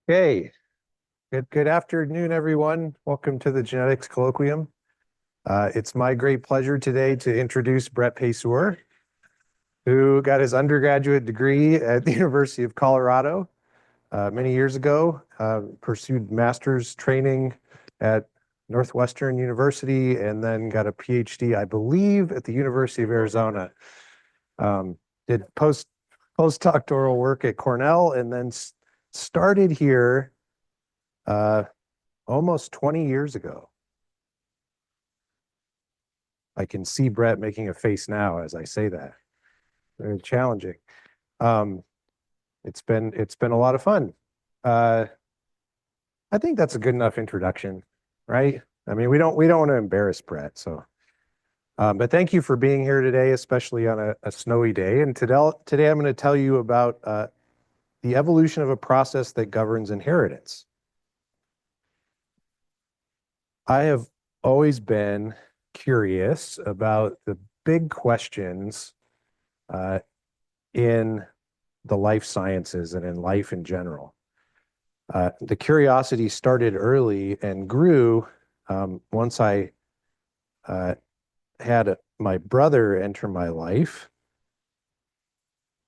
Hey, good afternoon, everyone. Welcome to the Genetics Colloquium. It's my great pleasure today to introduce Bret Payseur, who got his undergraduate degree at the University of Colorado many years ago, pursued master's training at Northwestern University, and then got a PhD, I believe, at the University of Arizona. Did postdoctoral work at Cornell, and then started here uh, almost 20 years ago. I can see Bret making a face now as I say that. Very challenging. Um, it's been a lot of fun. Uh, I think that's a good enough introduction, right? I mean, we don't want to embarrass Bret, so. But thank you for being here today, especially on a snowy day. And today I'm going to tell you about the evolution of a process that governs inheritance. I have always been curious about the big questions uh, in the life sciences and in life in general. The curiosity started early and grew once I had my brother enter my life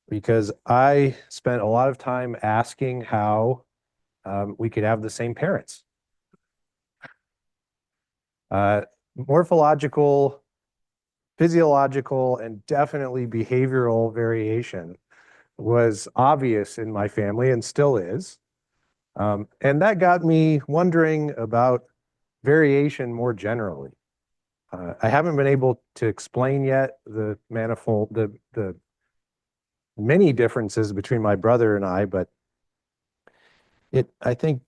because I spent a lot of time asking how we could have the same parents. Morphological, physiological, and definitely behavioral variation was obvious in my family and still is. And that got me wondering about variation more generally. I haven't been able to explain yet the many differences between my brother and I, but it, I think,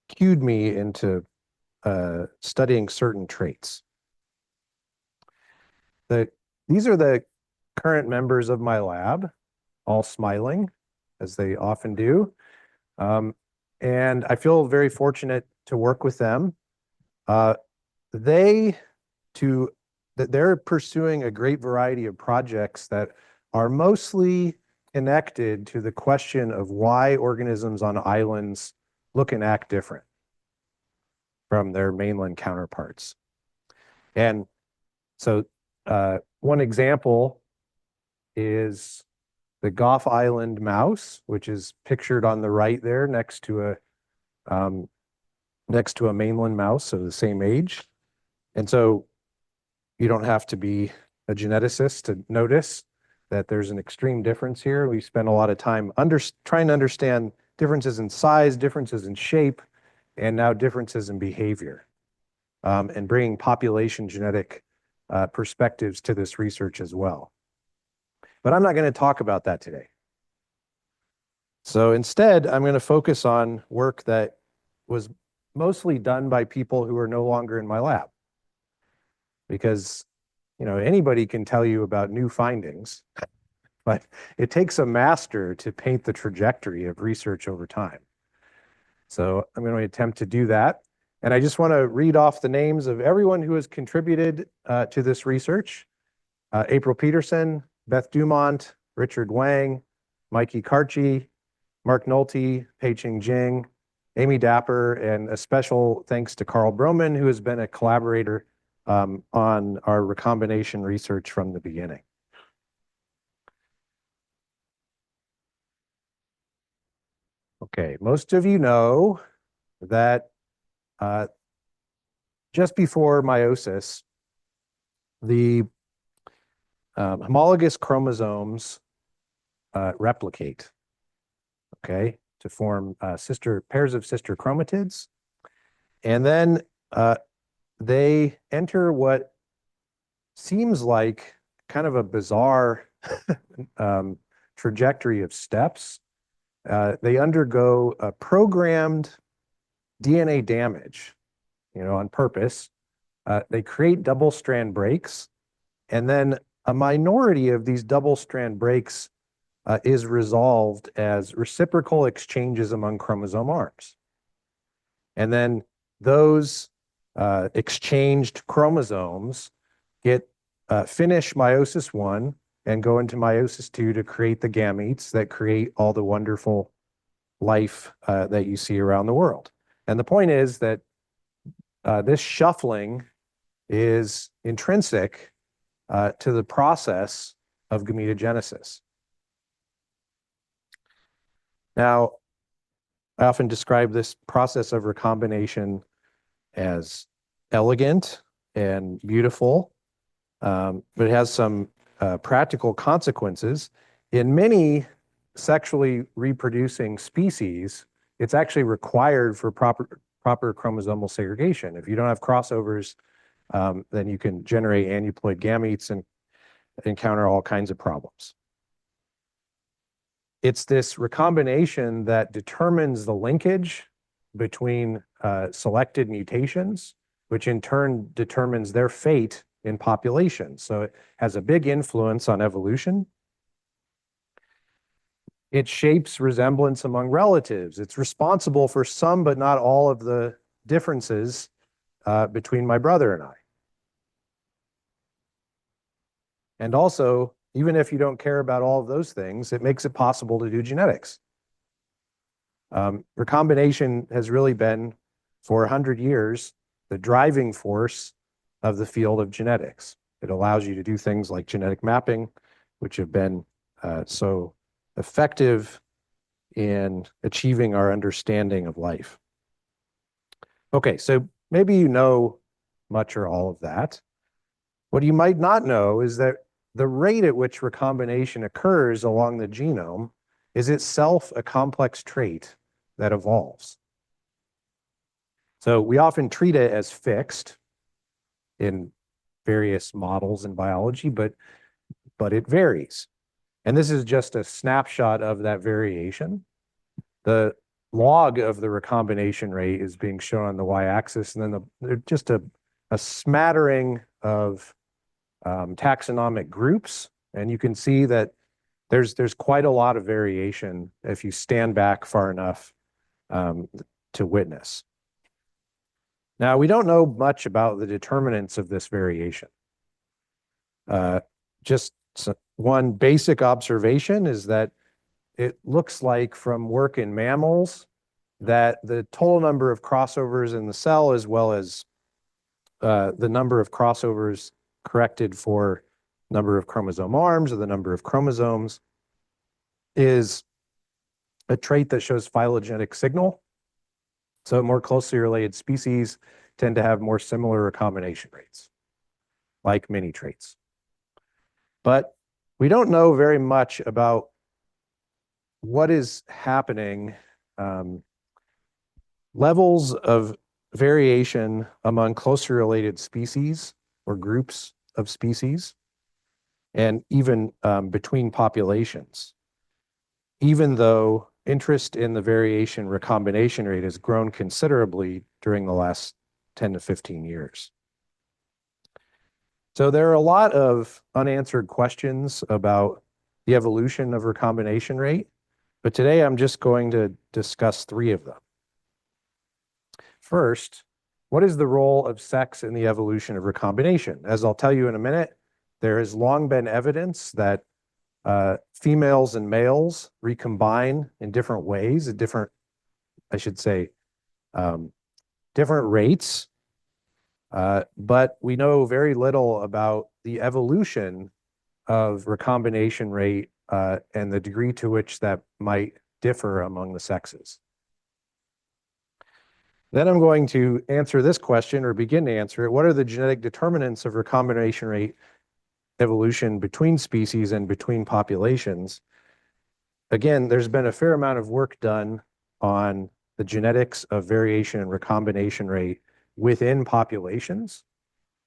cued me into studying certain traits. The, these are the current members of my lab, all smiling, as they often do. Um, and I feel very fortunate to work with them. Uh, they to that they're pursuing a great variety of projects that are mostly connected to the question of why organisms on islands look and act different from their mainland counterparts. And so one example is the Gough Island mouse, which is pictured on the right there next to a mainland mouse of the same age. And so you don't have to be a geneticist to notice that there's an extreme difference here. We spend a lot of time trying to understand differences in size, differences in shape, and now differences in behavior, and bringing population genetic perspectives to this research as well. But I'm not going to talk about that today. So instead, I'm going to focus on work that was mostly done by people who are no longer in my lab. Because, anybody can tell you about new findings, but it takes a master to paint the trajectory of research over time. So I'm going to attempt to do that. And I just want to read off the names of everyone who has contributed to this research. April Peterson, Beth Dumont, Richard Wang, Mikey Karchi, Mark Nolte, Pei-Ching Jing, Amy Dapper, and a special thanks to Carl Broman, who has been a collaborator on our recombination research from the beginning. Okay, most of you know that just before meiosis, the homologous chromosomes replicate, okay, to form pairs of sister chromatids. And then they enter what seems like kind of a bizarre trajectory of steps. They undergo a programmed DNA damage, on purpose. They create double strand breaks, and then a minority of these double strand breaks is resolved as reciprocal exchanges among chromosome arms. And then those exchanged chromosomes finish meiosis 1 and go into meiosis 2 to create the gametes that create all the wonderful life that you see around the world. And the point is that this shuffling is intrinsic to the process of gametogenesis. Now, I often describe this process of recombination as elegant and beautiful, but it has some practical consequences. In many sexually reproducing species, it's actually required for proper chromosomal segregation. If you don't have crossovers, then you can generate aneuploid gametes and encounter all kinds of problems. It's this recombination that determines the linkage between selected mutations, which in turn determines their fate in populations. So it has a big influence on evolution. It shapes resemblance among relatives. It's responsible for some, but not all of the differences between my brother and I. And also, even if you don't care about all of those things, it makes it possible to do genetics. Recombination has really been, for 100 years, the driving force of the field of genetics. It allows you to do things like genetic mapping, which have been so effective in achieving our understanding of life. Okay, so maybe you know much or all of that. What you might not know is that the rate at which recombination occurs along the genome is itself a complex trait that evolves. So we often treat it as fixed in various models in biology, but it varies. And this is just a snapshot of that variation. The log of the recombination rate is being shown on the y-axis, and then just a smattering of taxonomic groups, and you can see that there's quite a lot of variation if you stand back far enough to witness. Now, we don't know much about the determinants of this variation. Just one basic observation is that it looks like from work in mammals that the total number of crossovers in the cell, as well as the number of crossovers corrected for number of chromosome arms or the number of chromosomes, is a trait that shows phylogenetic signal. So more closely related species tend to have more similar recombination rates, like many traits. But we don't know very much about what is happening, levels of variation among closely related species or groups of species, and even between populations, even though interest in the variation recombination rate has grown considerably during the last 10 to 15 years. So there are a lot of unanswered questions about the evolution of recombination rate, but today I'm just going to discuss 3 of them. First, what is the role of sex in the evolution of recombination? As I'll tell you in a minute, there has long been evidence that females and males recombine in different ways, at different, I should say, different rates. But we know very little about the evolution of recombination rate and the degree to which that might differ among the sexes. Then I'm going to answer this question, or begin to answer it. What are the genetic determinants of recombination rate evolution between species and between populations? Again, there's been a fair amount of work done on the genetics of variation and recombination rate within populations,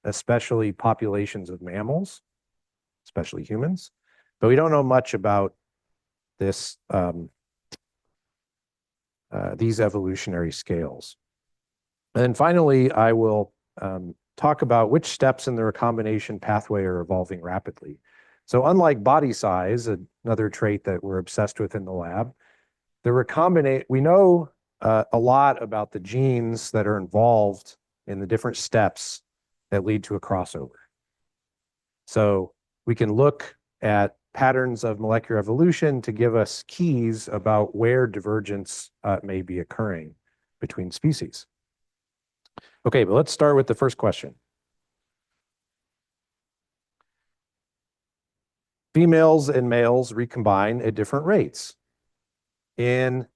especially populations of mammals, especially humans. But we don't know much about this, these evolutionary scales. And then finally, I will talk about which steps in the recombination pathway are evolving rapidly. So unlike body size, another trait that we're obsessed with in the lab, we know a lot about the genes that are involved in the different steps that lead to a crossover. So we can look at patterns of molecular evolution to give us keys about where divergence may be occurring between species. Okay, but let's start with the first question. Females and males recombine at different rates. In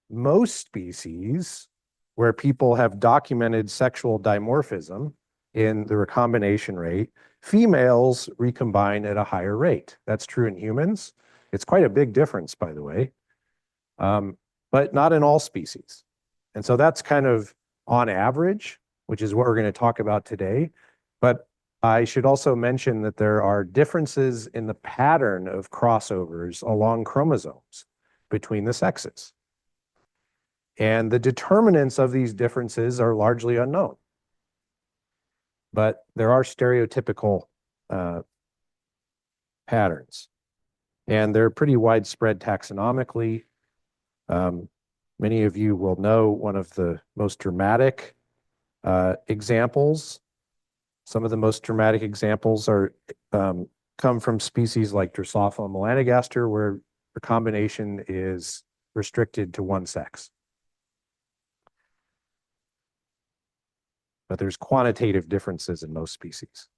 most species where people have documented sexual dimorphism in the recombination rate, females recombine at a higher rate. That's true in humans. It's quite a big difference, by the way, but not in all species. And so that's kind of on average, which is what we're going to talk about today. But I should also mention that there are differences in the pattern of crossovers along chromosomes between the sexes. And the determinants of these differences are largely unknown. But there are stereotypical patterns. And they're pretty widespread taxonomically. Many of you will know one of the most dramatic examples. Some of the most dramatic examples are come from species like Drosophila melanogaster, where recombination is restricted to one sex. But there's quantitative differences in most species.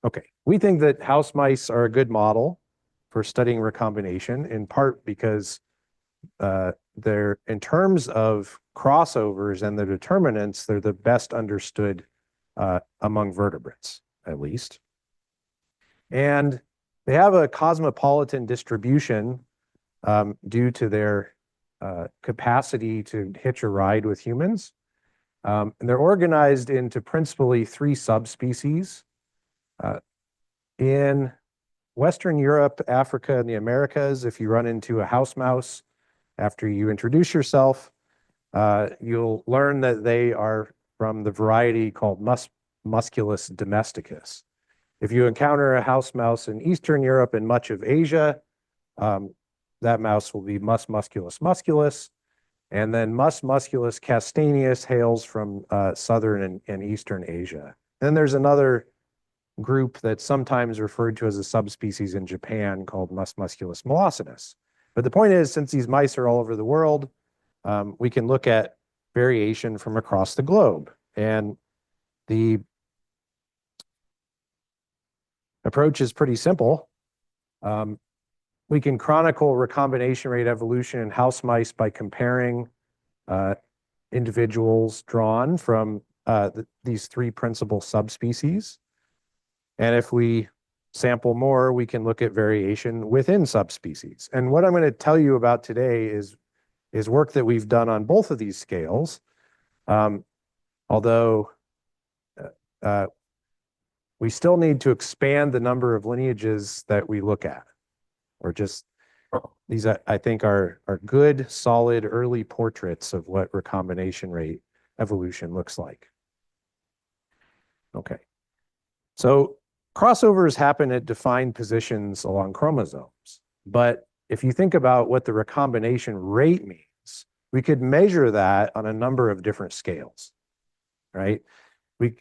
Okay, we think that house mice are a good model for studying recombination, in part because they're, in terms of crossovers and the determinants, they're the best understood among vertebrates, at least. And they have a cosmopolitan distribution due to their capacity to hitch a ride with humans. And they're organized into principally 3 subspecies. In Western Europe, Africa, and the Americas, if you run into a house mouse after you introduce yourself, you'll learn that they are from the variety called Musculus domesticus. If you encounter a house mouse in Eastern Europe and much of Asia, that mouse will be Mus musculus musculus. And then Mus musculus castaneus hails from Southern and Eastern Asia. Then there's another group that's sometimes referred to as a subspecies in Japan called Mus musculus molossinus. But the point is, since these mice are all over the world, we can look at variation from across the globe. And the approach is pretty simple. We can chronicle recombination rate evolution in house mice by comparing individuals drawn from these 3 principal subspecies. And if we sample more, we can look at variation within subspecies. And what I'm going to tell you about today is work that we've done on both of these scales, although we still need to expand the number of lineages that we look at, or just these, I think, are good, solid, early portraits of what recombination rate evolution looks like. Okay, so crossovers happen at defined positions along chromosomes, but if you think about what the recombination rate means, we could measure that on a number of different scales, right?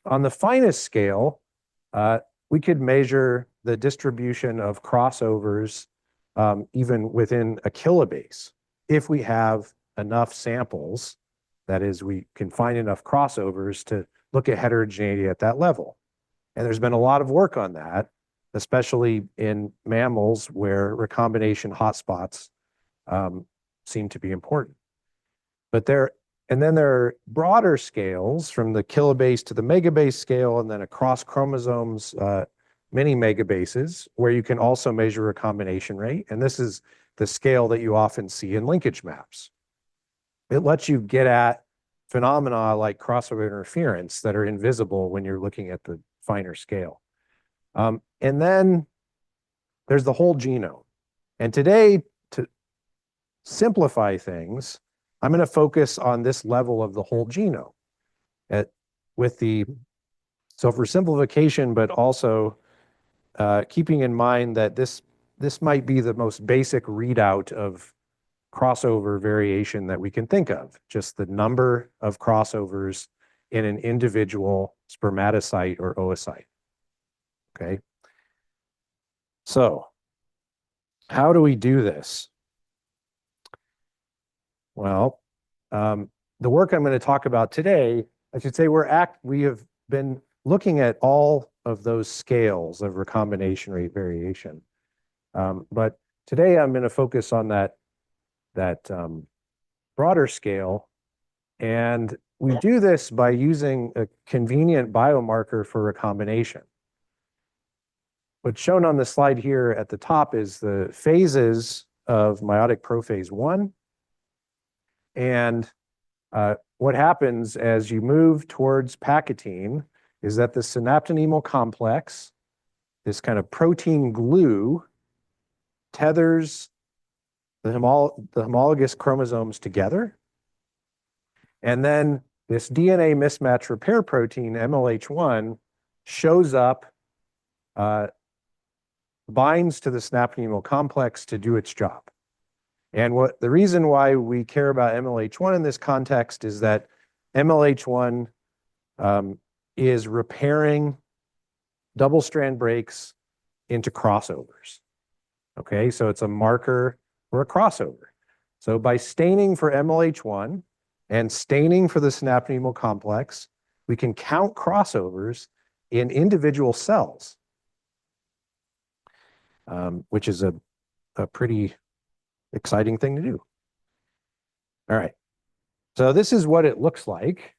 On the finest scale, we could measure the distribution of crossovers even within a kilobase. If we have enough samples, that is, we can find enough crossovers to look at heterogeneity at that level. And there's been a lot of work on that, especially in mammals where recombination hotspots seem to be important. But then there are broader scales from the kilobase to the megabase scale, and then across chromosomes, many megabases, where you can also measure recombination rate. And this is the scale that you often see in linkage maps. It lets you get at phenomena like crossover interference that are invisible when you're looking at the finer scale. And then there's the whole genome. And today, to simplify things, I'm going to focus on this level of the whole genome. So for simplification, but also keeping in mind that this might be the most basic readout of crossover variation that we can think of, just the number of crossovers in an individual spermatocyte or oocyte. Okay. So how do we do this? Well, the work I'm going to talk about today, I should say we have been looking at all of those scales of recombination rate variation. But today I'm going to focus on that broader scale. And we do this by using a convenient biomarker for recombination. What's shown on the slide here at the top is the phases of meiotic prophase 1. And what happens as you move towards pachytene is that the synaptonemal complex, this kind of protein glue, tethers the homologous chromosomes together. And then this DNA mismatch repair protein, MLH1, shows up, binds to the synaptonemal complex to do its job. And the reason why we care about MLH1 in this context is that MLH1 is repairing double-strand breaks into crossovers. Okay, so it's a marker for a crossover. So by staining for MLH1 and staining for the synaptonemal complex, we can count crossovers in individual cells, which is a pretty exciting thing to do. All right, so this is what it looks like.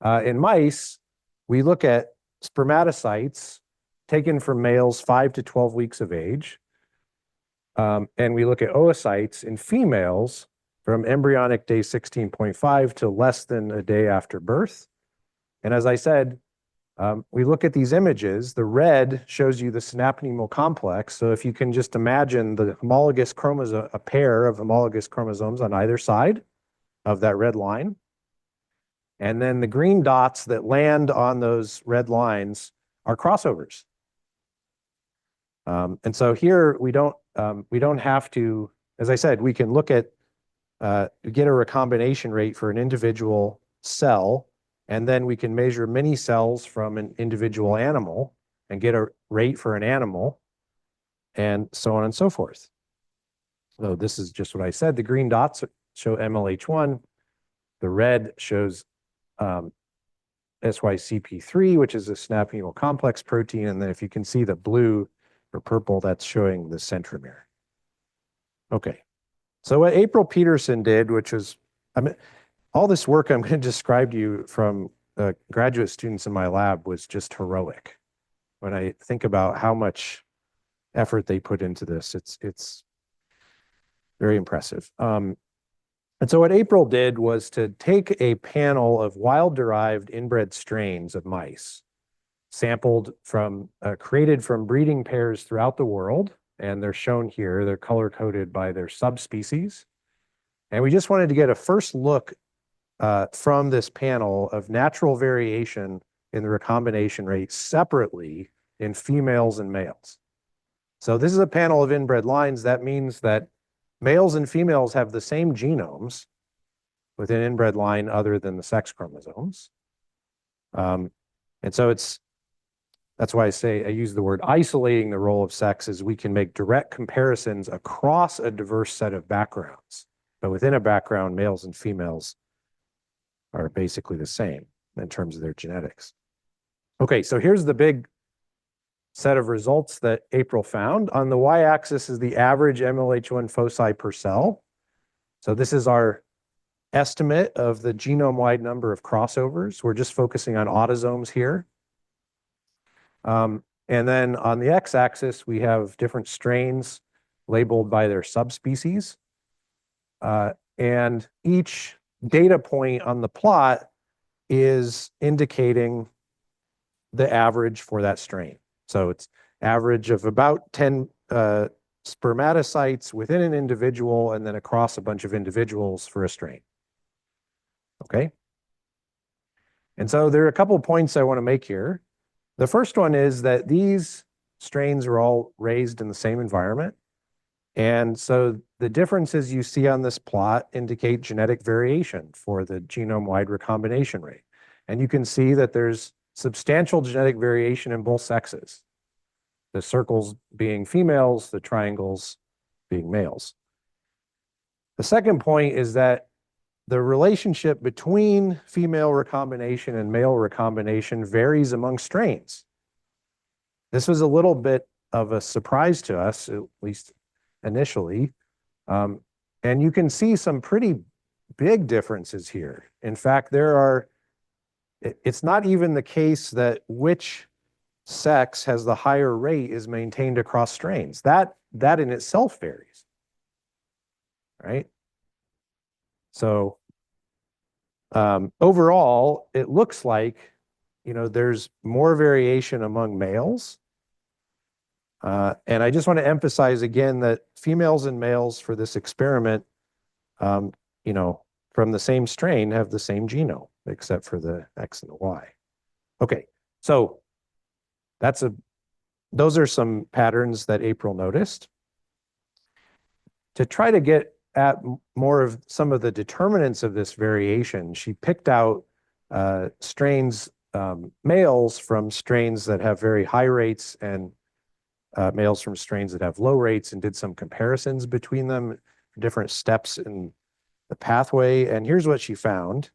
In mice, we look at spermatocytes taken from males 5 to 12 weeks of age. And we look at oocytes in females from embryonic day 16.5 to less than a day after birth. And as I said, we look at these images. The red shows you the synaptonemal complex. So if you can just imagine the homologous chromosome, a pair of homologous chromosomes on either side of that red line. And then the green dots that land on those red lines are crossovers. And so here we don't have to, as I said, we can look at, get a recombination rate for an individual cell, and then we can measure many cells from an individual animal and get a rate for an animal, and so on and so forth. So this is just what I said. The green dots show MLH1. The red shows SYCP3, which is a synaptonemal complex protein. And then if you can see the blue or purple, that's showing the centromere. Okay. So what April Peterson did, which was, all this work I'm going to describe to you from graduate students in my lab was just heroic. When I think about how much effort they put into this, it's very impressive. And so what April did was to take a panel of wild-derived inbred strains of mice, sampled from, created from breeding pairs throughout the world, and they're shown here. They're color-coded by their subspecies. And we just wanted to get a first look from this panel of natural variation in the recombination rate separately in females and males. So this is a panel of inbred lines. That means that males and females have the same genomes with an inbred line other than the sex chromosomes. And so that's why I use the word isolating the role of sex, is we can make direct comparisons across a diverse set of backgrounds. But within a background, males and females are basically the same in terms of their genetics. Okay, so here's the big set of results that April found. On the y-axis is the average MLH1 foci per cell. So this is our estimate of the genome-wide number of crossovers. We're just focusing on autosomes here. And then on the x-axis, we have different strains labeled by their subspecies. And each data point on the plot is indicating the average for that strain. So it's average of about 10 spermatocytes within an individual and then across a bunch of individuals for a strain. Okay? And so there are a couple of points I want to make here. The first one is that these strains are all raised in the same environment. And so the differences you see on this plot indicate genetic variation for the genome-wide recombination rate. And you can see that there's substantial genetic variation in both sexes. the circles being females, the triangles being males. The second point is that the relationship between female recombination and male recombination varies among strains. This was a little bit of a surprise to us, at least initially. And you can see some pretty big differences here. In fact, it's not even the case that which sex has the higher rate is maintained across strains. That in itself varies, right? So overall, it looks like, there's more variation among males. And I just want to emphasize again that females and males for this experiment, from the same strain have the same genome, except for the X and the Y. Okay, so those are some patterns that April noticed. To try to get at more of some of the determinants of this variation, she picked out strains, males from strains that have very high rates and males from strains that have low rates, and did some comparisons between them, different steps in the pathway. And here's what she found.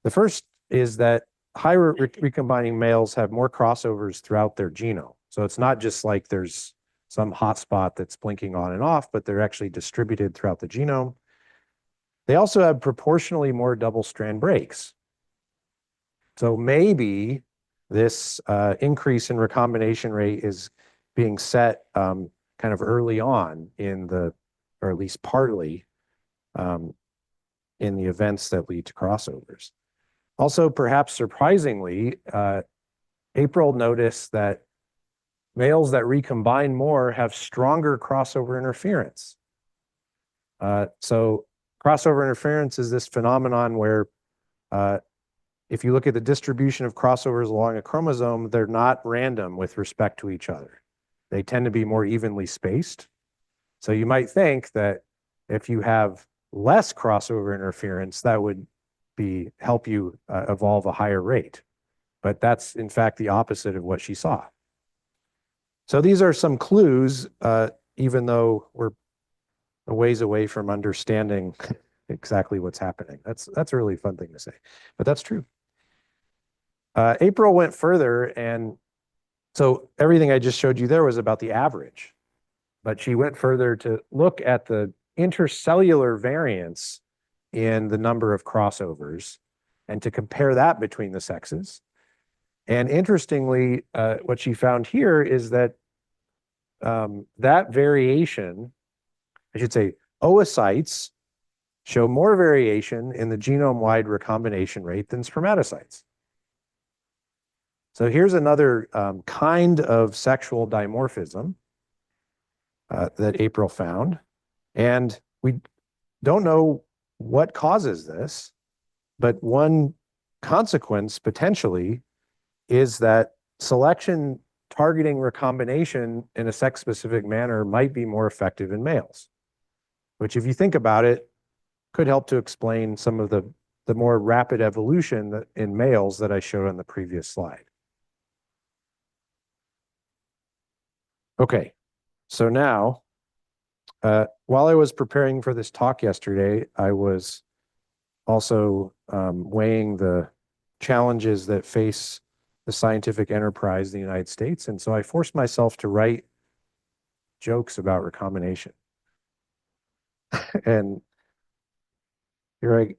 The first is that high recombining males have more crossovers throughout their genome. So it's not just like there's some hotspot that's blinking on and off, but they're actually distributed throughout the genome. They also have proportionally more double strand breaks. So maybe this increase in recombination rate is being set kind of early on or at least partly in the events that lead to crossovers. Also, perhaps surprisingly, April noticed that males that recombine more have stronger crossover interference. So crossover interference is this phenomenon where if you look at the distribution of crossovers along a chromosome, they're not random with respect to each other. They tend to be more evenly spaced. So you might think that if you have less crossover interference, that would help you evolve a higher rate. But that's in fact the opposite of what she saw. So these are some clues, even though we're a ways away from understanding exactly what's happening. That's a really fun thing to say, but that's true. April went further, and so everything I just showed you there was about the average, but she went further to look at the intercellular variance in the number of crossovers and to compare that between the sexes. And interestingly, what she found here is that that variation, I should say, oocytes show more variation in the genome-wide recombination rate than spermatocytes. So here's another kind of sexual dimorphism that April found. And we don't know what causes this, but one consequence potentially is that selection targeting recombination in a sex-specific manner might be more effective in males, which, if you think about it, could help to explain some of the more rapid evolution in males that I showed on the previous slide. Okay, so now, while I was preparing for this talk yesterday, I was also weighing the challenges that face the scientific enterprise in the United States. And so I forced myself to write jokes about recombination. And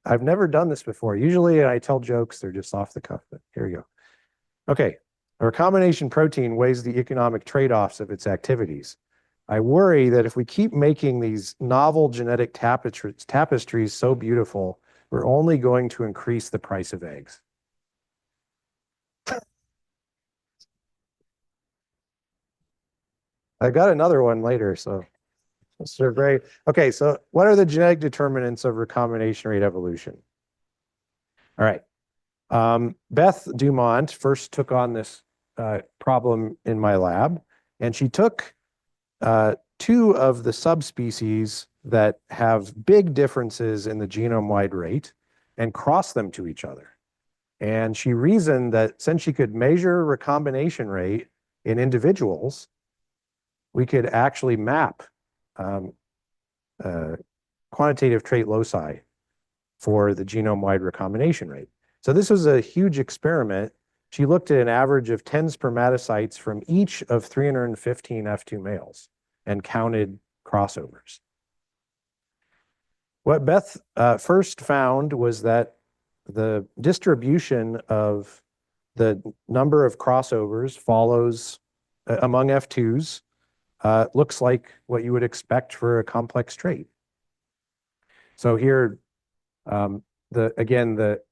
I've never done this before. Usually I tell jokes, they're just off the cuff, but here we go. Okay, a recombination protein weighs the economic trade-offs of its activities. I worry that if we keep making these novel genetic tapestries so beautiful, we're only going to increase the price of eggs. I got another one later, so they're great. Okay, so what are the genetic determinants of recombination rate evolution? All right. Beth Dumont first took on this problem in my lab, and she took two of the subspecies that have big differences in the genome-wide rate and crossed them to each other. And she reasoned that since she could measure recombination rate in individuals, we could actually map quantitative trait loci for the genome-wide recombination rate. So this was a huge experiment. She looked at an average of 10 spermatocytes from each of 315 F2 males and counted crossovers. What Beth first found was that the distribution of the number of crossovers follows among F2s looks like what you would expect for a complex trait. So here, the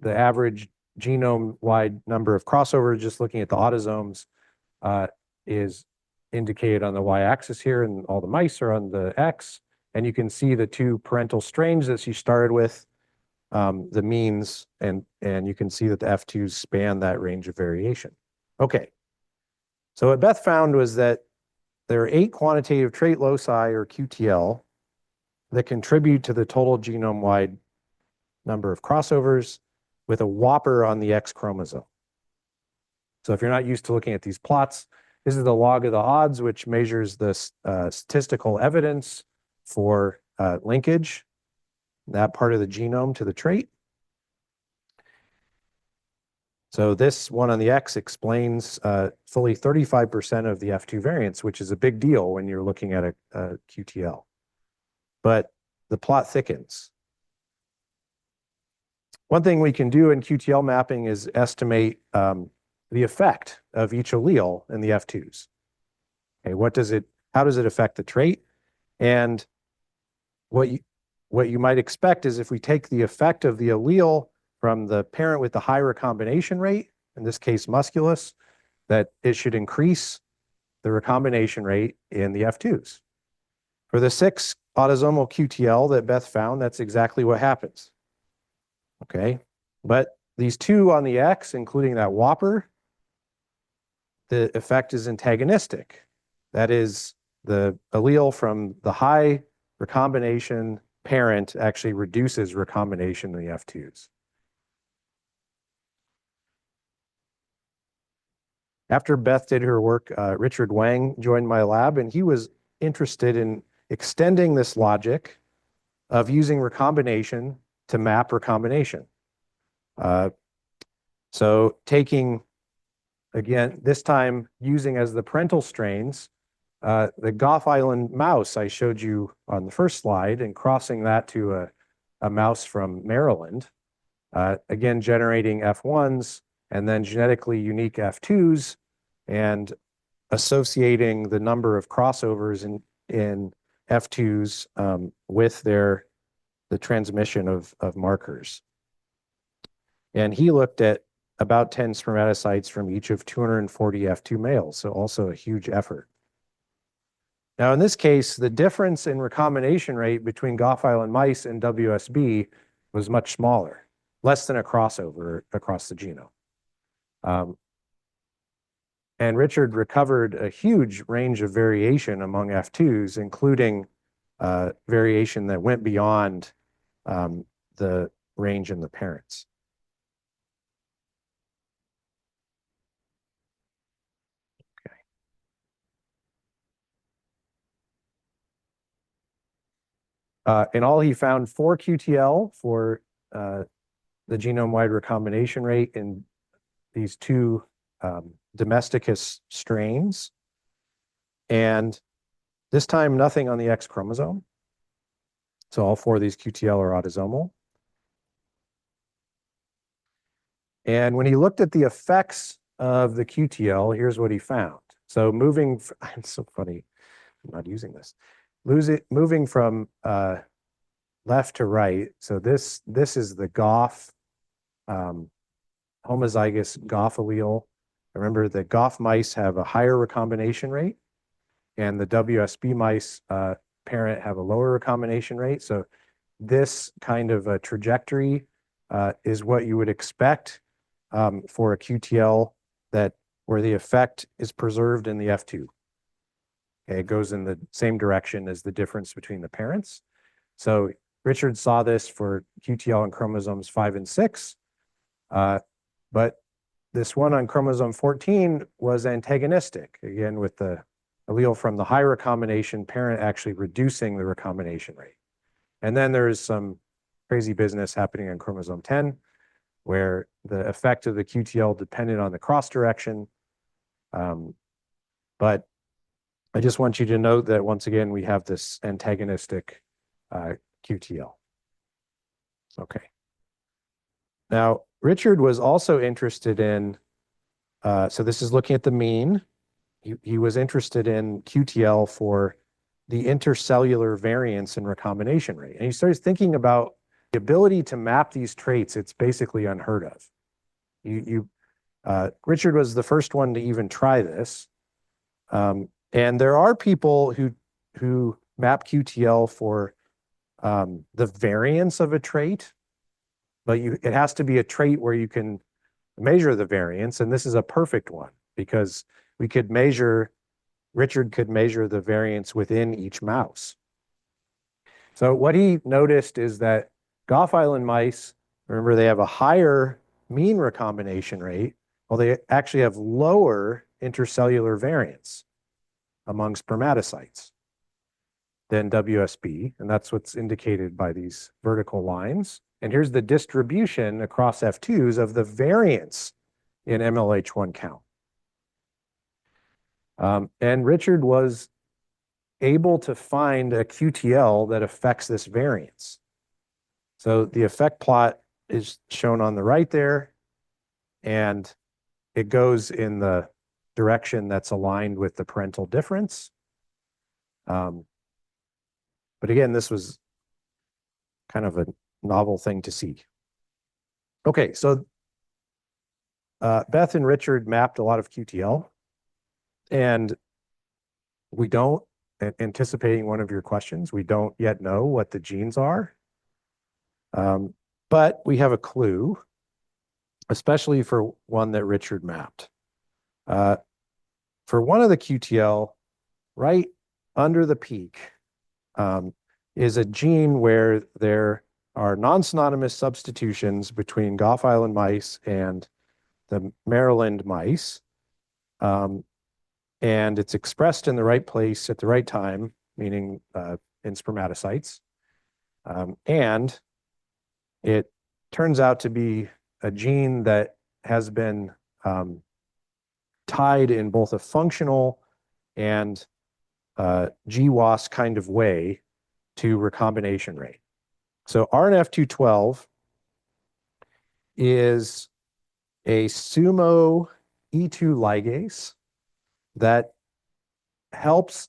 average genome-wide number of crossovers, just looking at the autosomes, is indicated on the y-axis here, and all the mice are on the x. And you can see the two parental strains that she started with, the means, and you can see that the F2s span that range of variation. Okay, so what Beth found was that there are 8 quantitative trait loci, or QTL, that contribute to the total genome-wide number of crossovers, with a whopper on the X chromosome. So if you're not used to looking at these plots, this is the log of the odds, which measures the statistical evidence for linkage, that part of the genome to the trait. So this one on the X explains fully 35% of the F2 variants, which is a big deal when you're looking at a QTL. But the plot thickens. One thing we can do in QTL mapping is estimate the effect of each allele in the F2s. Okay, how does it affect the trait? And what you might expect is, if we take the effect of the allele from the parent with the high recombination rate, in this case musculus, that it should increase the recombination rate in the F2s. For the 6 autosomal QTL that Beth found, that's exactly what happens. Okay, but these 2 on the X, including that whopper, the effect is antagonistic. That is, the allele from the high recombination parent actually reduces recombination in the F2s. After Beth did her work, Richard Wang joined my lab, and he was interested in extending this logic of using recombination to map recombination. So taking, again, this time using as the parental strains, the Gough Island mouse I showed you on the first slide, and crossing that to a mouse from Maryland, again, generating F1s and then genetically unique F2s, and associating the number of crossovers in F2s with the transmission of markers. And he looked at about 10 spermatocytes from each of 240 F2 males, so also a huge effort. Now, in this case, the difference in recombination rate between Gough Island mice and WSB was much smaller, less than a crossover across the genome. And Richard recovered a huge range of variation among F2s, including variation that went beyond the range in the parents. In all, he found 4 QTL for the genome-wide recombination rate in these 2 domesticus strains. And this time, nothing on the X chromosome. So all 4 of these QTL are autosomal. And when he looked at the effects of the QTL, here's what he found. So it's so funny, I'm not using this. Moving from left to right. So this is the Gough homozygous Gough allele. Remember, the Gough mice have a higher recombination rate, and the WSB mice parent have a lower recombination rate. So this kind of a trajectory is what you would expect for a QTL where the effect is preserved in the F2. Okay, it goes in the same direction as the difference between the parents. So Richard saw this for QTL on chromosomes 5 and 6, but this one on chromosome 14 was antagonistic, again with the allele from the high recombination parent actually reducing the recombination rate. And then there's some crazy business happening on chromosome 10, where the effect of the QTL depended on the cross direction. But I just want you to note that once again, we have this antagonistic QTL. Okay. Now, Richard was also interested in, so this is looking at the mean. He was interested in QTL for the intercellular variance in recombination rate. And he starts thinking about the ability to map these traits. It's basically unheard of. Richard was the first one to even try this. And there are people who map QTL for the variance of a trait, but it has to be a trait where you can measure the variance. And this is a perfect one because Richard could measure the variance within each mouse. So what he noticed is that Gough Island mice, remember, they have a higher mean recombination rate. Well, they actually have lower intercellular variance among spermatocytes than WSB, and that's what's indicated by these vertical lines. And here's the distribution across F2s of the variance in MLH1 count. And Richard was able to find a QTL that affects this variance. So the effect plot is shown on the right there, and it goes in the direction that's aligned with the parental difference. But again, this was kind of a novel thing to see. Okay, so Beth and Richard mapped a lot of QTL, and we don't, anticipating one of your questions, we don't yet know what the genes are, but we have a clue, especially for one that Richard mapped. For one of the QTL, right under the peak, is a gene where there are non-synonymous substitutions between Gough Island mice and the Maryland mice. And it's expressed in the right place at the right time, meaning in spermatocytes. And it turns out to be a gene that has been tied in both a functional and GWAS kind of way to recombination rate. So RNF212 is a sumo E2 ligase that helps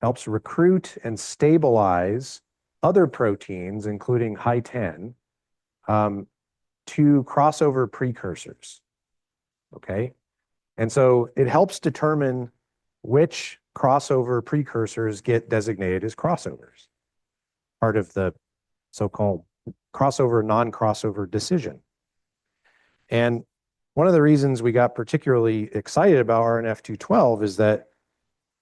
helps recruit and stabilize other proteins, including high 10, to crossover precursors. Okay? And so it helps determine which crossover precursors get designated as crossovers, part of the so-called crossover, non-crossover decision. And one of the reasons we got particularly excited about RNF212 is that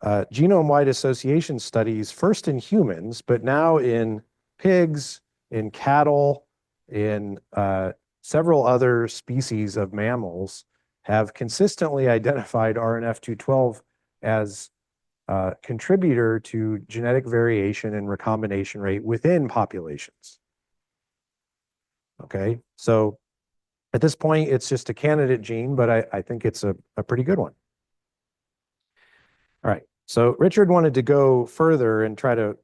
genome-wide association studies, first in humans, but now in pigs, in cattle, in several other species of mammals, have consistently identified RNF212 as a contributor to genetic variation and recombination rate within populations. Okay, so at this point, it's just a candidate gene, but I think it's a pretty good one. All right, so Richard wanted to go further and try to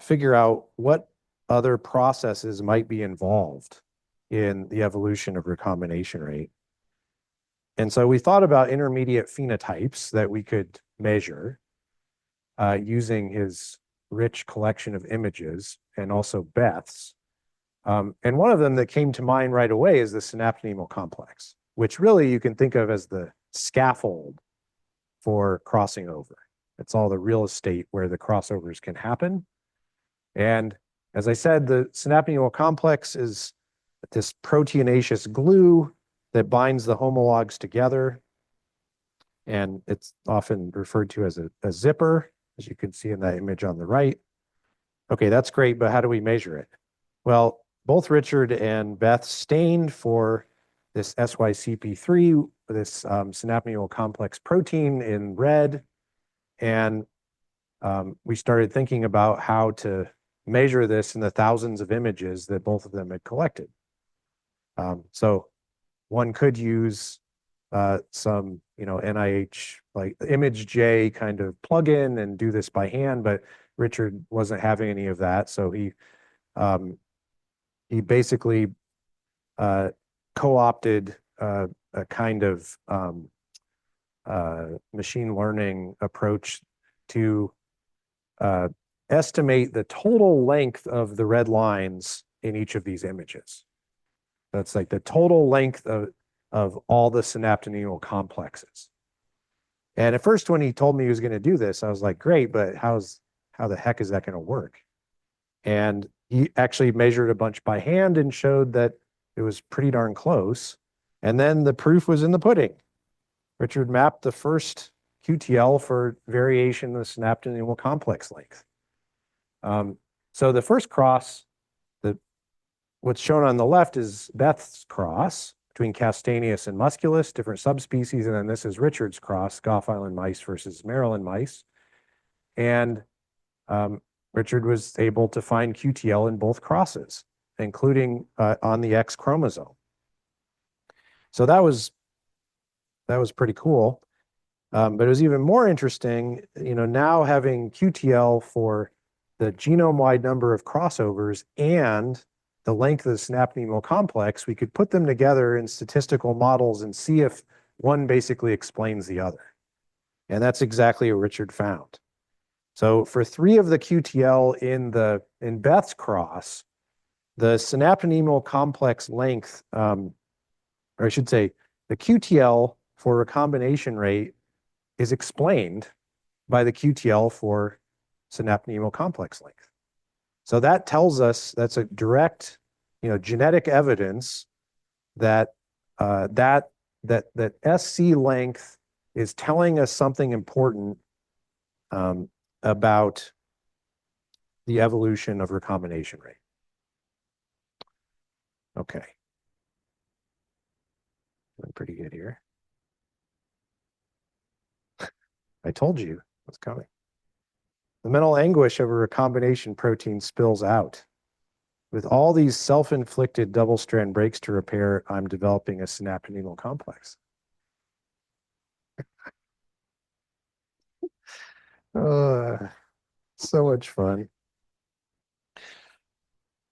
figure out what other processes might be involved in the evolution of recombination rate. And so we thought about intermediate phenotypes that we could measure using his rich collection of images and also Beth's. And one of them that came to mind right away is the synaptonemal complex, which really you can think of as the scaffold for crossing over. It's all the real estate where the crossovers can happen. And as I said, the synaptonemal complex is this proteinaceous glue that binds the homologs together. And it's often referred to as a zipper, as you can see in that image on the right. Okay, that's great, but how do we measure it? Well, both Richard and Beth stained for this SYCP3, this synaptoneal complex protein in red. And we started thinking about how to measure this in the thousands of images that both of them had collected. So one could use some, NIH like ImageJ kind of plugin and do this by hand, but Richard wasn't having any of that. So he basically co-opted a kind of machine learning approach to estimate the total length of the red lines in each of these images. That's like the total length of all the synaptoneal complexes. And at first, when he told me he was going to do this, I was like, great, but how the heck is that going to work? And he actually measured a bunch by hand and showed that it was pretty darn close. And then the proof was in the pudding. Richard mapped the first QTL for variation in the synaptoneal complex length. So the first cross, what's shown on the left is Beth's cross between Castaneus and Musculus, different subspecies, and then this is Richard's cross, Gough Island mice versus Maryland mice. And Richard was able to find QTL in both crosses, including on the X chromosome. So that was pretty cool. But it was even more interesting, now having QTL for the genome-wide number of crossovers and the length of the synaptoneal complex, we could put them together in statistical models and see if one basically explains the other. And that's exactly what Richard found. So for 3 of the QTL in Beth's cross, the synaptoneal complex length, or I should say, the QTL for recombination rate is explained by the QTL for synaptoneal complex length. So that tells us that's a direct, genetic evidence that that SC length is telling us something important about the evolution of recombination rate. Okay, doing pretty good here. I told you what's coming. The mental anguish of a recombination protein spills out. With all these self-inflicted double-strand breaks to repair, I'm developing a synaptoneal complex. So much fun.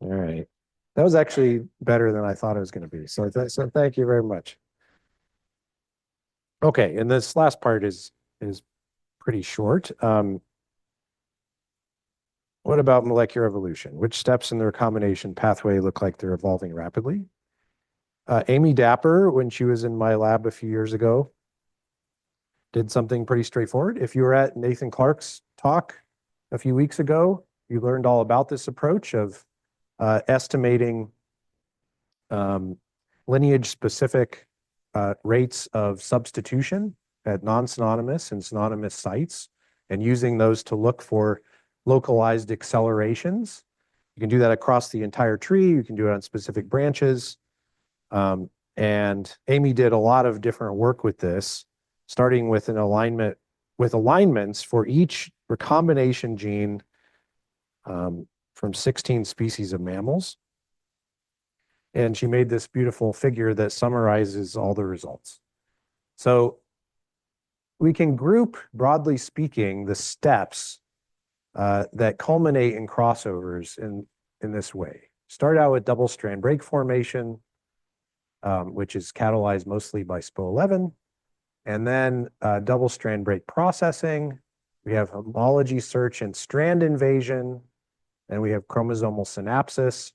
All right. That was actually better than I thought it was going to be. So thank you very much. Okay, and this last part is pretty short. What about molecular evolution? Which steps in the recombination pathway look like they're evolving rapidly? Amy Dapper, when she was in my lab a few years ago, did something pretty straightforward. If you were at Nathan Clark's talk a few weeks ago, you learned all about this approach of estimating lineage-specific rates of substitution at non-synonymous and synonymous sites, and using those to look for localized accelerations. You can do that across the entire tree. You can do it on specific branches. And Amy did a lot of different work with this, starting with alignments for each recombination gene from 16 species of mammals. And she made this beautiful figure that summarizes all the results. So we can group, broadly speaking, the steps that culminate in crossovers in this way. Start out with double-strand break formation, which is catalyzed mostly by SPO11, and then double-strand break processing. We have homology search and strand invasion, and we have chromosomal synapsis,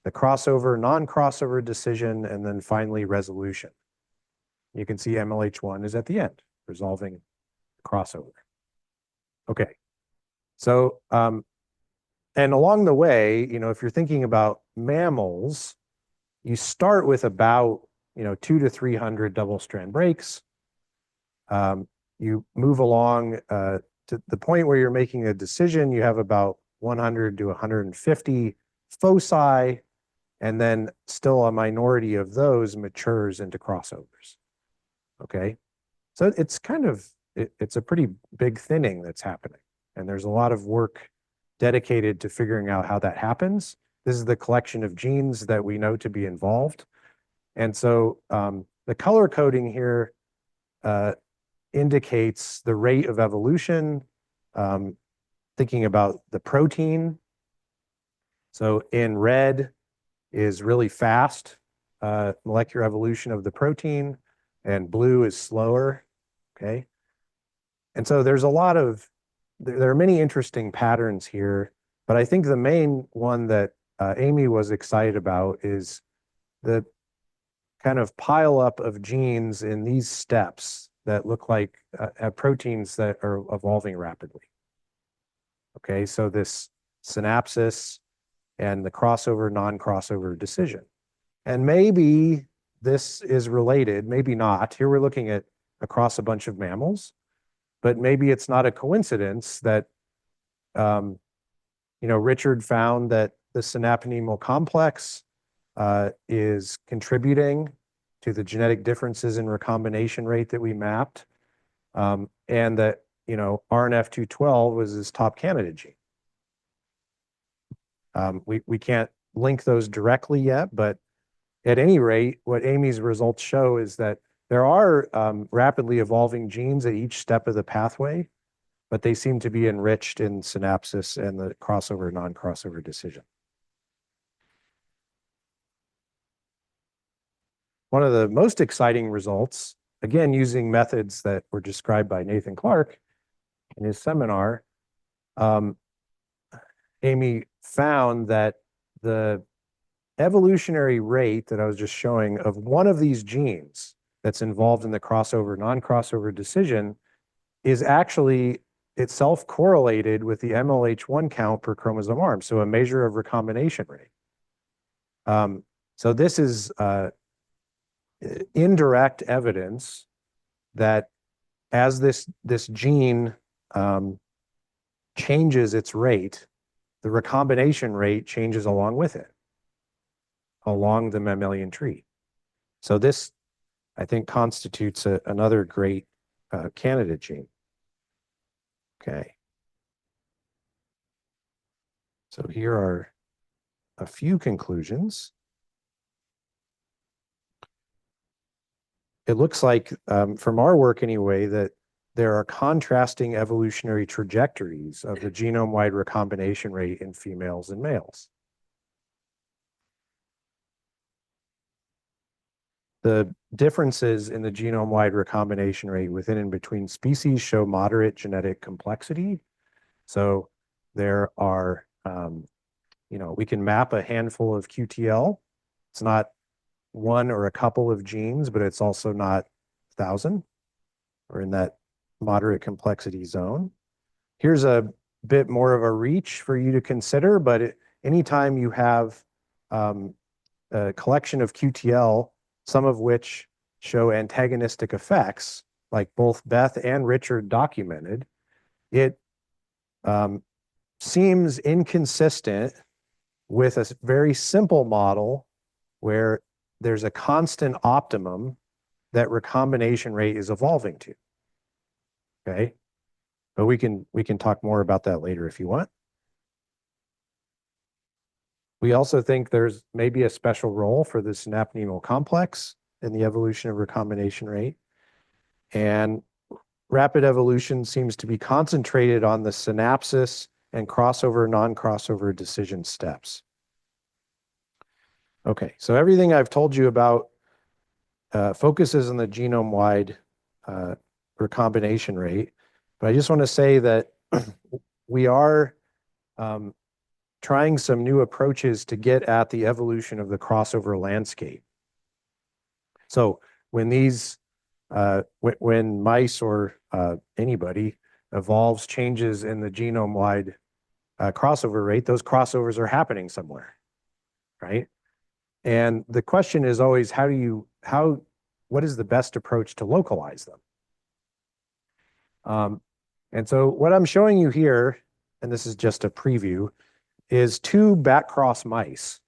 the crossover, non-crossover decision, and then finally resolution. You can see MLH1 is at the end, resolving crossover. Okay. So, and along the way, if you're thinking about mammals, you start with about, 200 to 300 double-strand breaks. You move along to the point where you're making a decision, you have about 100 to 150 foci, And then still a minority of those matures into crossovers. Okay. So it's kind of, it's a pretty big thinning that's happening. And there's a lot of work dedicated to figuring out how that happens. This is the collection of genes that we know to be involved. And so the color coding here indicates the rate of evolution, thinking about the protein. So in red is really fast molecular evolution of the protein, and blue is slower, okay? And so there's a lot of, there are many interesting patterns here, but I think the main one that Amy was excited about is the kind of pile up of genes in these steps that look like proteins that are evolving rapidly. Okay, so this synapsis and the crossover, non-crossover decision. And maybe this is related, maybe not. Here we're looking at across a bunch of mammals, but maybe it's not a coincidence that, Richard found that the synaptonemal complex is contributing to the genetic differences in recombination rate that we mapped, and that, RNF212 was his top candidate gene. We can't link those directly yet, but at any rate, what Amy's results show is that there are rapidly evolving genes at each step of the pathway, but they seem to be enriched in synapsis and the crossover, non-crossover decision. One of the most exciting results, again, using methods that were described by Nathan Clark in his seminar, Amy found that the evolutionary rate that I was just showing of one of these genes that's involved in the crossover, non-crossover decision is actually itself correlated with the MLH1 count per chromosome arm, so a measure of recombination rate. So this is indirect evidence that as this gene changes its rate, the recombination rate changes along with it, along the mammalian tree. So this, I think, constitutes another great candidate gene. Okay. So here are a few conclusions. It looks like, from our work anyway, that there are contrasting evolutionary trajectories of the genome-wide recombination rate in females and males. The differences in the genome-wide recombination rate within and between species show moderate genetic complexity. So there are, we can map a handful of QTL. It's not one or a couple of genes, but it's also not 1,000 or in that moderate complexity zone. Here's a bit more of a reach for you to consider, but anytime you have a collection of QTL, some of which show antagonistic effects, like both Beth and Richard documented, it seems inconsistent with a very simple model where there's a constant optimum that recombination rate is evolving to. Okay, but we can talk more about that later if you want. We also think there's maybe a special role for the synaptonemal complex in the evolution of recombination rate. And rapid evolution seems to be concentrated on the synapsis and crossover, non-crossover decision steps. Okay, so everything I've told you about focuses on the genome-wide recombination rate, but I just want to say that we are trying some new approaches to get at the evolution of the crossover landscape. So when these, when mice or anybody evolves changes in the genome-wide crossover rate, those crossovers are happening somewhere, right? And the question is always, what is the best approach to localize them? And so what I'm showing you here, and this is just a preview, is two backcross mice.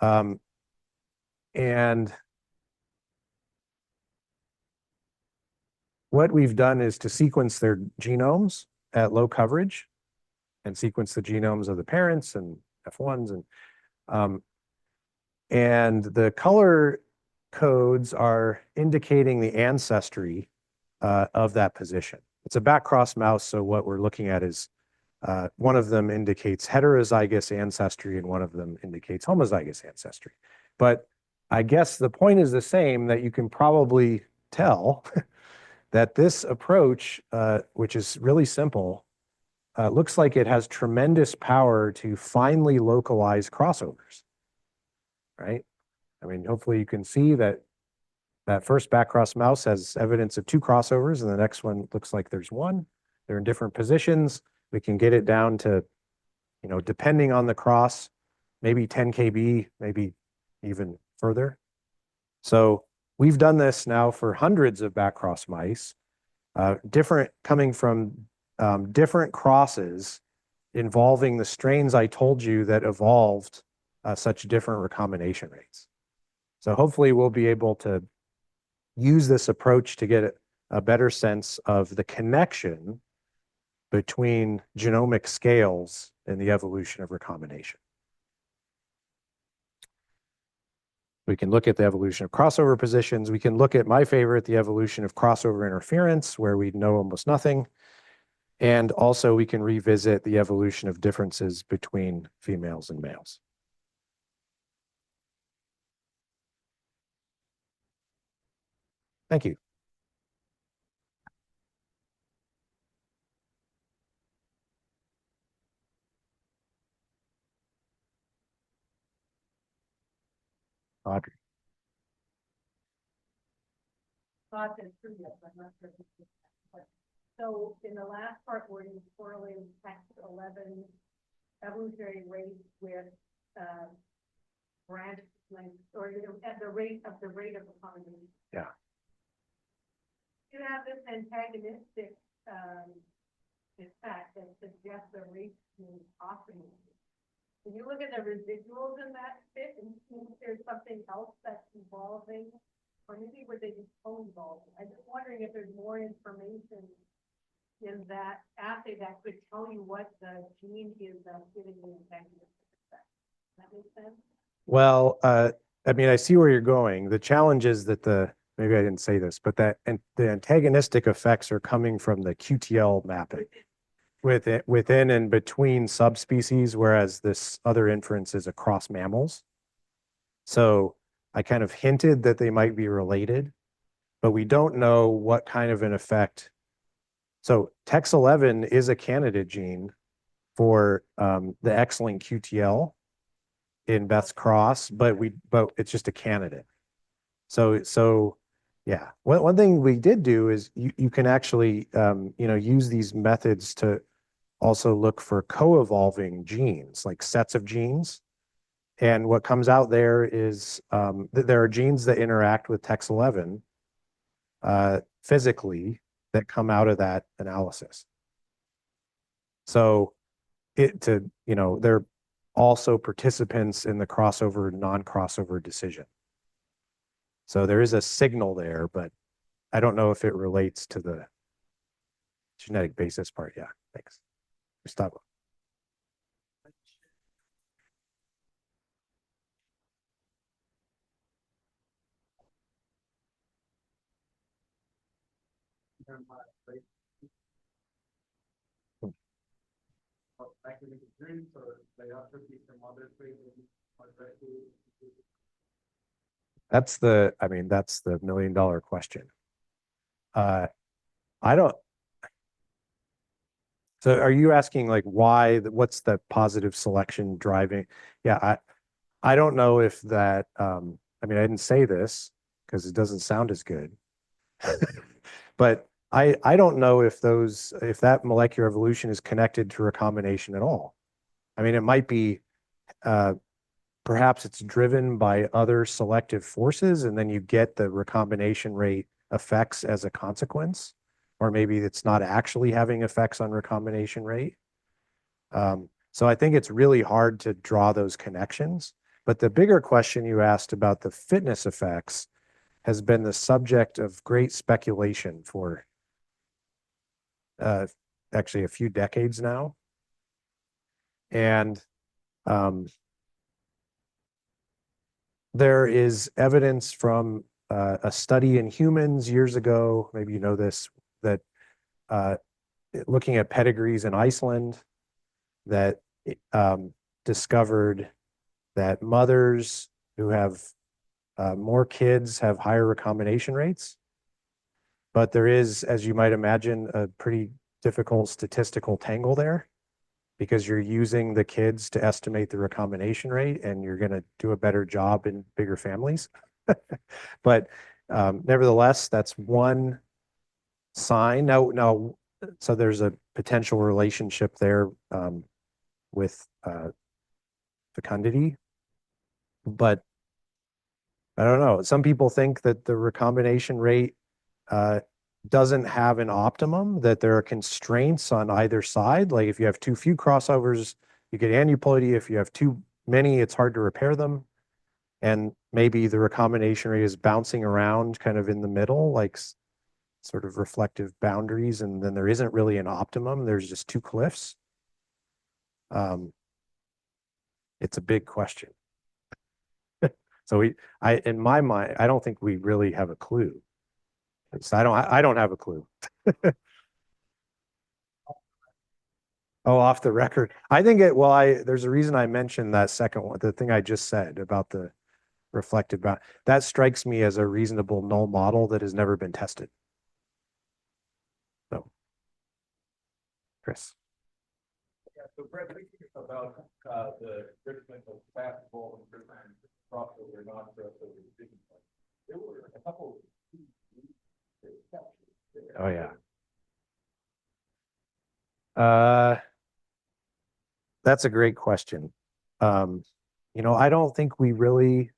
And what we've done is to sequence their genomes at low coverage and sequence the genomes of the parents and F1s and the color codes are indicating the ancestry of that position. It's a back-cross mouse, so what we're looking at is one of them indicates heterozygous ancestry and one of them indicates homozygous ancestry. But I guess the point is the same, that you can probably tell that this approach, which is really simple, looks like it has tremendous power to finely localize crossovers, right? I mean, hopefully you can see that that first back-cross mouse has evidence of 2 crossovers, and the next one looks like there's 1. They're in different positions. We can get it down to, depending on the cross, maybe 10 kb, maybe even further. So we've done this now for hundreds of back-cross mice, coming from different crosses involving the strains I told you that evolved such different recombination rates. So hopefully we'll be able to use this approach to get a better sense of the connection between genomic scales and the evolution of recombination. We can look at the evolution of crossover positions. We can look at my favorite, the evolution of crossover interference, where we know almost nothing. And also we can revisit the evolution of differences between females and males. Thank you. Audrey. So in the last part where you correlated text 11 evolutionary rates with branch length, or at the rate of recombination. Yeah. You have this antagonistic effect that suggests the rate is often. When you look at the residuals in that fit and see if there's something else that's evolving, or maybe were they just co-evolving? I'm just wondering if there's more information in that assay that could tell you what the gene is that's giving the antagonistic effect. Does that make sense? Well, I mean, I see where you're going. The challenge is that maybe I didn't say this, but the antagonistic effects are coming from the QTL mapping within and between subspecies, whereas this other inference is across mammals. So I kind of hinted that they might be related, but we don't know what kind of an effect. So TEX11 is a candidate gene for the X-linked QTL in Beth's cross, but it's just a candidate. So yeah. One thing we did do is you can actually use these methods to also look for co-evolving genes, like sets of genes. And what comes out there is that there are genes that interact with TEX11 physically that come out of that analysis. So they're also participants in the crossover, non-crossover decision. So there is a signal there, but I don't know if it relates to the genetic basis part. Yeah, thanks. Gustavo. That's the million-dollar question. So are you asking like what's the positive selection driving? Yeah, I don't know if that, I didn't say this because it doesn't sound as good, but I don't know if that molecular evolution is connected to recombination at all. I mean, it might be, perhaps it's driven by other selective forces, and then you get the recombination rate effects as a consequence, or maybe it's not actually having effects on recombination rate. So I think it's really hard to draw those connections, But the bigger question you asked about the fitness effects has been the subject of great speculation for actually a few decades now. And there is evidence from a study in humans years ago, maybe you know this, that looking at pedigrees in Iceland, that discovered that mothers who have more kids have higher recombination rates. But there is, as you might imagine, a pretty difficult statistical tangle there, because you're using the kids to estimate the recombination rate, and you're going to do a better job in bigger families. But nevertheless, that's one sign. Now, so there's a potential relationship there with fecundity, but I don't know. Some people think that the recombination rate doesn't have an optimum, that there are constraints on either side. Like if you have too few crossovers, you get aneuploidy. If you have too many, it's hard to repair them. And maybe the recombination rate is bouncing around kind of in the middle, like sort of reflective boundaries. And then there isn't really an optimum. There's just two cliffs. It's a big question. So in my mind, I don't think we really have a clue. So I don't have a clue. Oh, off the record. I think there's a reason I mentioned that second one, the thing I just said about the reflective bound. That strikes me as a reasonable null model that has never been tested. So, Chris. Yeah, so Bret, thinking about the enrichment of fastball and crossover, not crossover, there were a couple of Oh yeah. That's a great question. I don't think we really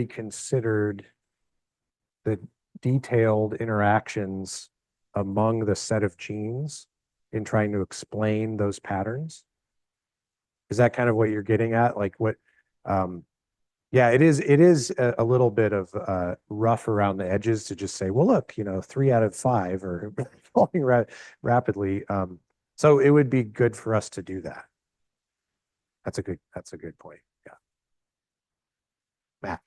considered the detailed interactions among the set of genes in trying to explain those patterns. Is that kind of what you're getting at? Like what, yeah, it is a little bit of rough around the edges to just say, well, look, 3 out of 5 are falling rapidly. So it would be good for us to do that. That's a good point. Yeah. Matt.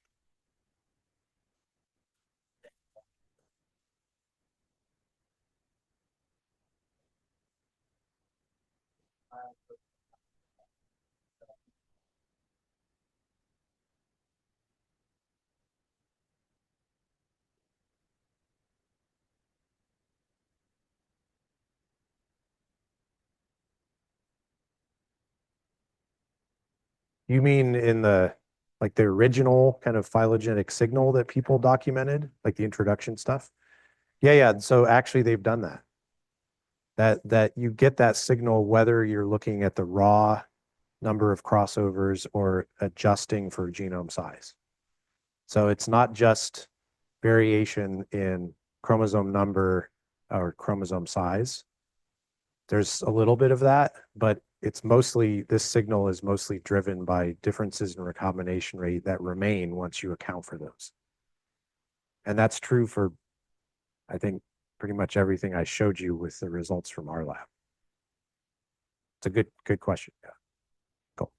You mean in the original kind of phylogenetic signal that people documented, like the introduction stuff? Yeah. So actually they've done that. That you get that signal whether you're looking at the raw number of crossovers or adjusting for genome size. So it's not just variation in chromosome number or chromosome size. There's a little bit of that, but this signal is mostly driven by differences in recombination rate that remain once you account for those. And that's true for, I think, pretty much everything I showed you with the results from our lab. It's a good question. Yeah. Cool.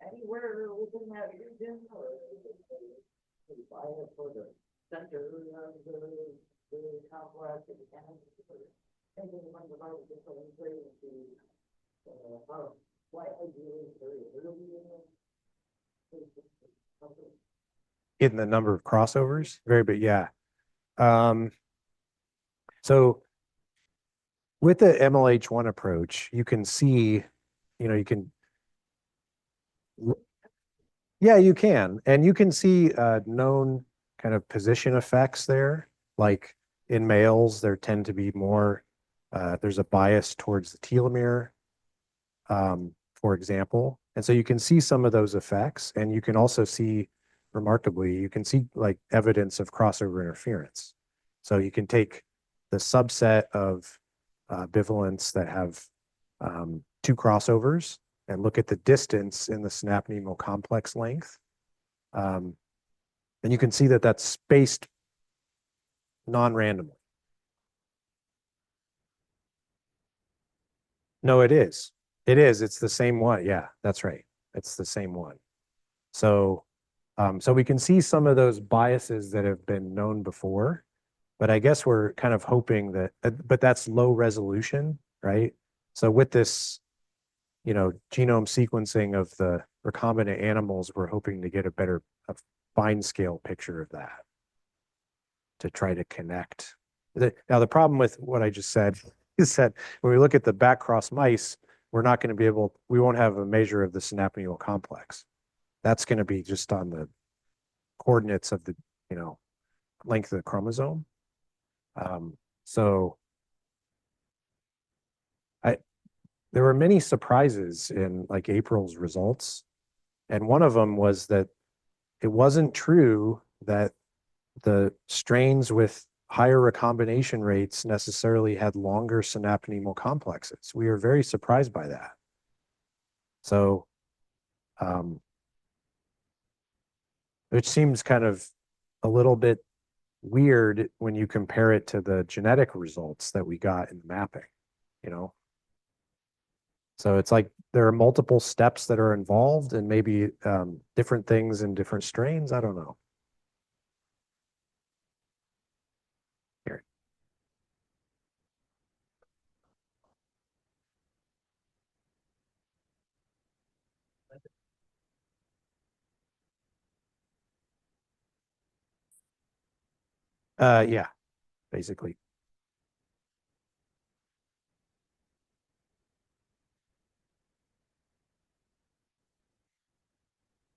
Anywhere within that region or for the center of the complex and thinking about the different ways to how slightly In the number of crossovers, very big, yeah. So with the MLH1 approach, you can see, you can, yeah, you can. And you can see known kind of position effects there. Like in males, there tend to be more, there's a bias towards the telomere, for example. And so you can see some of those effects, and you can also see, remarkably, you can see like evidence of crossover interference. So you can take the subset of bivalents that have two crossovers and look at the distance in the synaptic complex length. And you can see that that's spaced non-randomly. No, it is. It is. It's the same one. Yeah, that's right. It's the same one. So, so we can see some of those biases that have been known before, but I guess we're kind of hoping that, but that's low resolution, right? So with this, genome sequencing of the recombinant animals, we're hoping to get a fine scale picture of that to try to connect. Now, the problem with what I just said is that when we look at the back cross mice, we're not going to be able, we won't have a measure of the synaptic complex. That's going to be just on the coordinates of the, length of the chromosome. So there were many surprises in like April's results. And one of them was that it wasn't true that the strains with higher recombination rates necessarily had longer synaptic complexes. We were very surprised by that. So, which seems kind of a little bit weird when you compare it to the genetic results that we got in the mapping, So it's like there are multiple steps that are involved and maybe different things in different strains. I don't know. Here. Yeah, basically.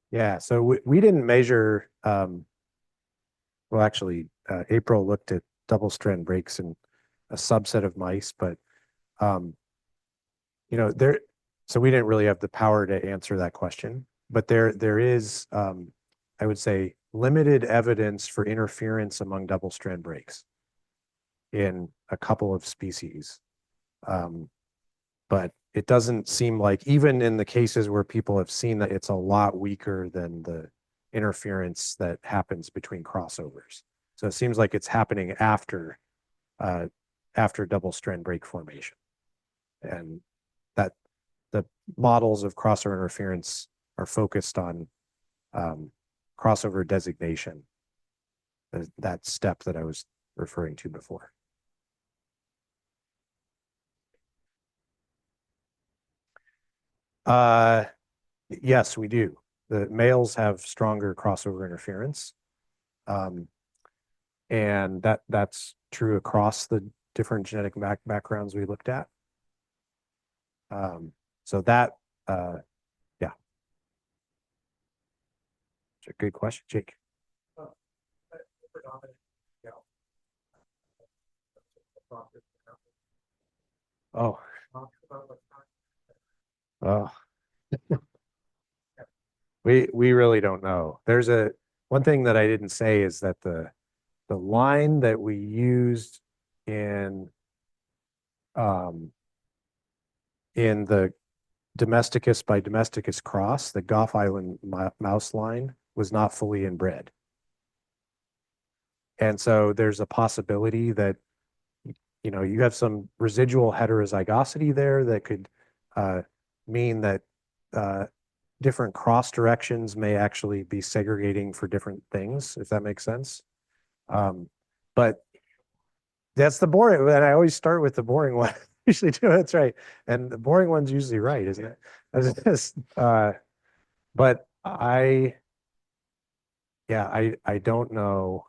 Yeah, so we didn't measure, well, actually, April looked at double strand breaks in a subset of mice, but, so we didn't really have the power to answer that question. But there is, I would say, limited evidence for interference among double strand breaks in a couple of species. But it doesn't seem like, even in the cases where people have seen that, it's a lot weaker than the interference that happens between crossovers. So it seems like it's happening after double strand break formation. And that the models of crossover interference are focused on crossover designation, that step that I was referring to before. Yes, we do. The males have stronger crossover interference. And that's true across the different genetic backgrounds we looked at. So that, yeah. It's a good question, Jake. Oh. Oh. We really don't know. There's one thing that I didn't say is that the line that we used in the Domesticus by Domesticus cross, the Gough Island mouse line, was not fully inbred. And so there's a possibility that, you have some residual heterozygosity there that could mean that different cross directions may actually be segregating for different things, if that makes sense. But that's the boring, and I always start with the boring one. Usually do, that's right. And the boring one's usually right, isn't it? But I don't know.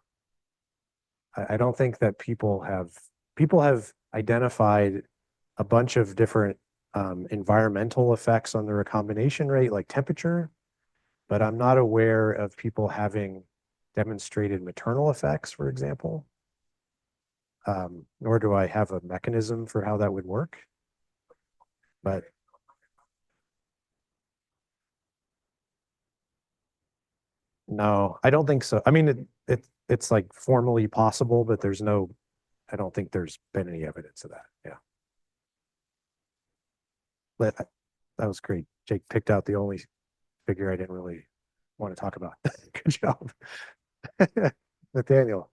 I don't think that people have identified a bunch of different environmental effects on the recombination rate, like temperature, but I'm not aware of people having demonstrated maternal effects, for example. Nor do I have a mechanism for how that would work. But No, I don't think so. I mean, it's like formally possible, but there's no, I don't think there's been any evidence of that. Yeah. But that was great. Jake picked out the only figure I didn't really want to talk about. Good job. Nathaniel.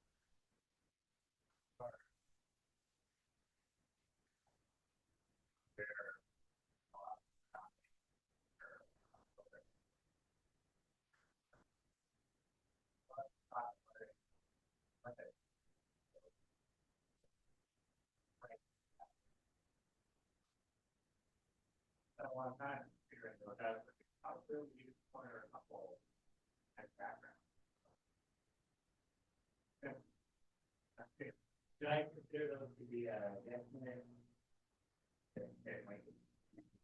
A lot of time figuring out how to use pointer a couple and background. Okay. Should I consider those to be a definite?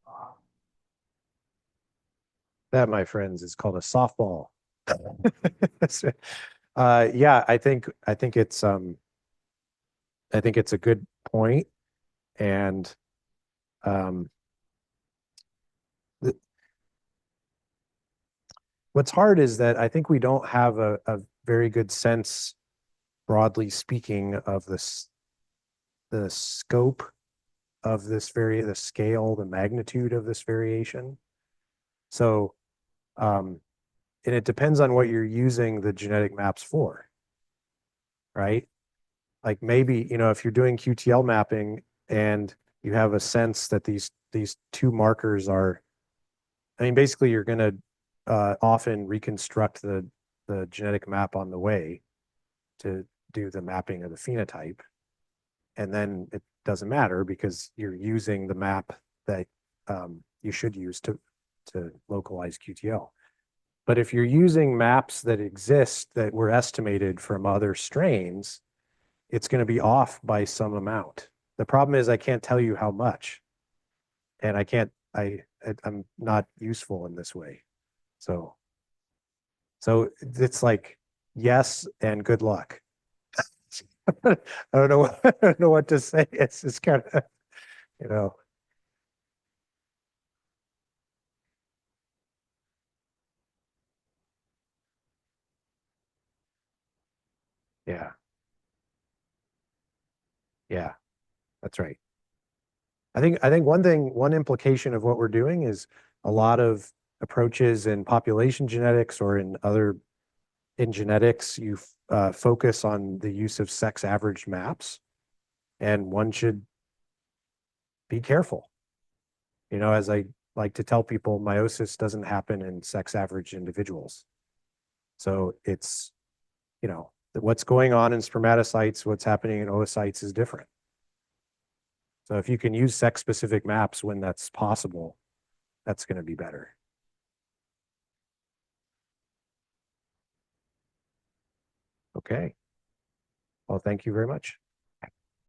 Off. That, my friends, is called a softball. Yeah, I think it's a good point. And um th- what's hard is that I think we don't have a very good sense, broadly speaking, of this the scope of the scale, the magnitude of this variation. So and it depends on what you're using the genetic maps for, right? Like maybe, if you're doing QTL mapping and you have a sense that these two markers are, I mean, basically you're going to often reconstruct the genetic map on the way to do the mapping of the phenotype. And then it doesn't matter because you're using the map that you should use to localize QTL. But if you're using maps that exist that were estimated from other strains, it's going to be off by some amount. The problem is I can't tell you how much, and I'm not useful in this way. So it's like yes and good luck. I don't know I don't know what to say. It's just kind of, you know, yeah, yeah, that's right. I think one implication of what we're doing is a lot of approaches in population genetics or in genetics, you focus on the use of sex averaged maps, and one should be careful. As I like to tell people, meiosis doesn't happen in sex averaged individuals. So it's, what's going on in spermatocytes, what's happening in oocytes is different. So if you can use sex specific maps when that's possible, that's going to be better. Okay. Well, thank you very much.